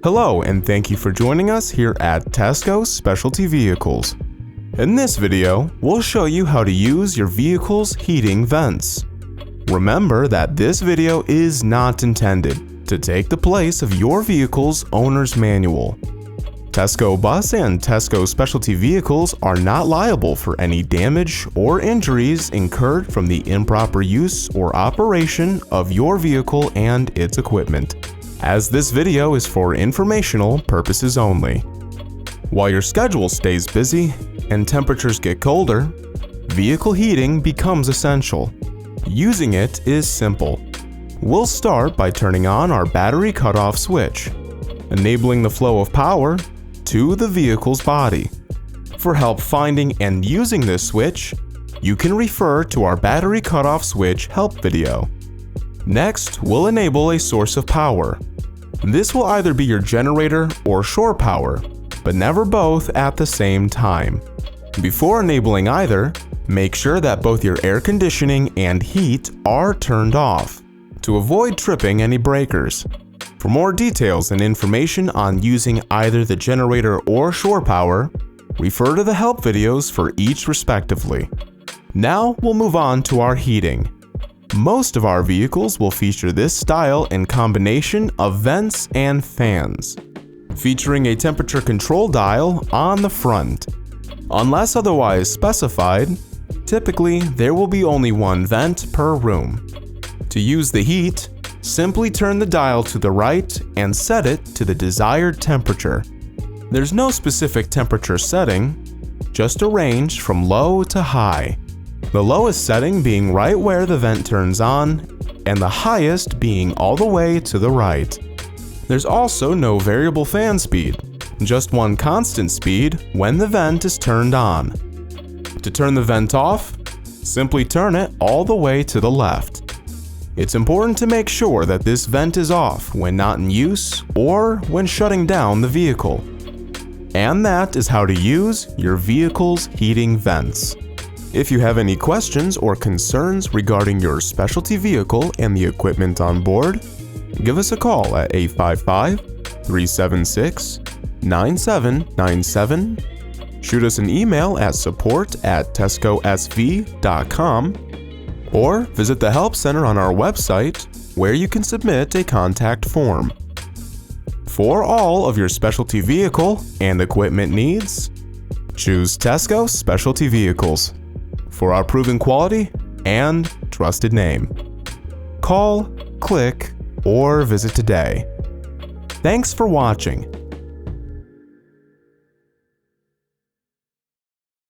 Hello, and thank you for joining us here at Tesco Specialty Vehicles. In this video, we'll show you how to use your vehicle's heating vents. Remember that this video is not intended to take the place of your vehicle's owner's manual. Tesco Bus and Tesco Specialty Vehicles are not liable for any damage or injuries incurred from the improper use or operation of your vehicle and its equipment, as this video is for informational purposes only. While your schedule stays busy and temperatures get colder, vehicle heating becomes essential. Using it is simple. We'll start by turning on our battery cutoff switch, enabling the flow of power to the vehicle's body. For help finding and using this switch, you can refer to our battery cutoff switch help video. Next, we'll enable a source of power. This will either be your generator or shore power, but never both at the same time. Before enabling either, make sure that both your air conditioning and heat are turned off to avoid tripping any breakers. For more details and information on using either the generator or shore power, refer to the help videos for each respectively. Now we'll move on to our heating. Most of our vehicles will feature this style and combination of vents and fans, featuring a temperature control dial on the front. Unless otherwise specified, typically there will be only one vent per room. To use the heat, simply turn the dial to the right and set it to the desired temperature. There's no specific temperature setting, just a range from low to high. The lowest setting being right where the vent turns on, and the highest being all the way to the right. There's also no variable fan speed, just one constant speed when the vent is turned on. To turn the vent off, simply turn it all the way to the left. It's important to make sure that this vent is off when not in use or when shutting down the vehicle. And that is how to use your vehicle's heating vents. If you have any questions or concerns regarding your specialty vehicle and the equipment on board, give us a call at 855-376-9797, shoot us an email at support@tescosv.com, or visit the Help Center on our website where you can submit a contact form. For all of your specialty vehicle and equipment needs, choose Tesco Specialty Vehicles for our proven quality and trusted name. Call, click, or visit today. Thanks for watching.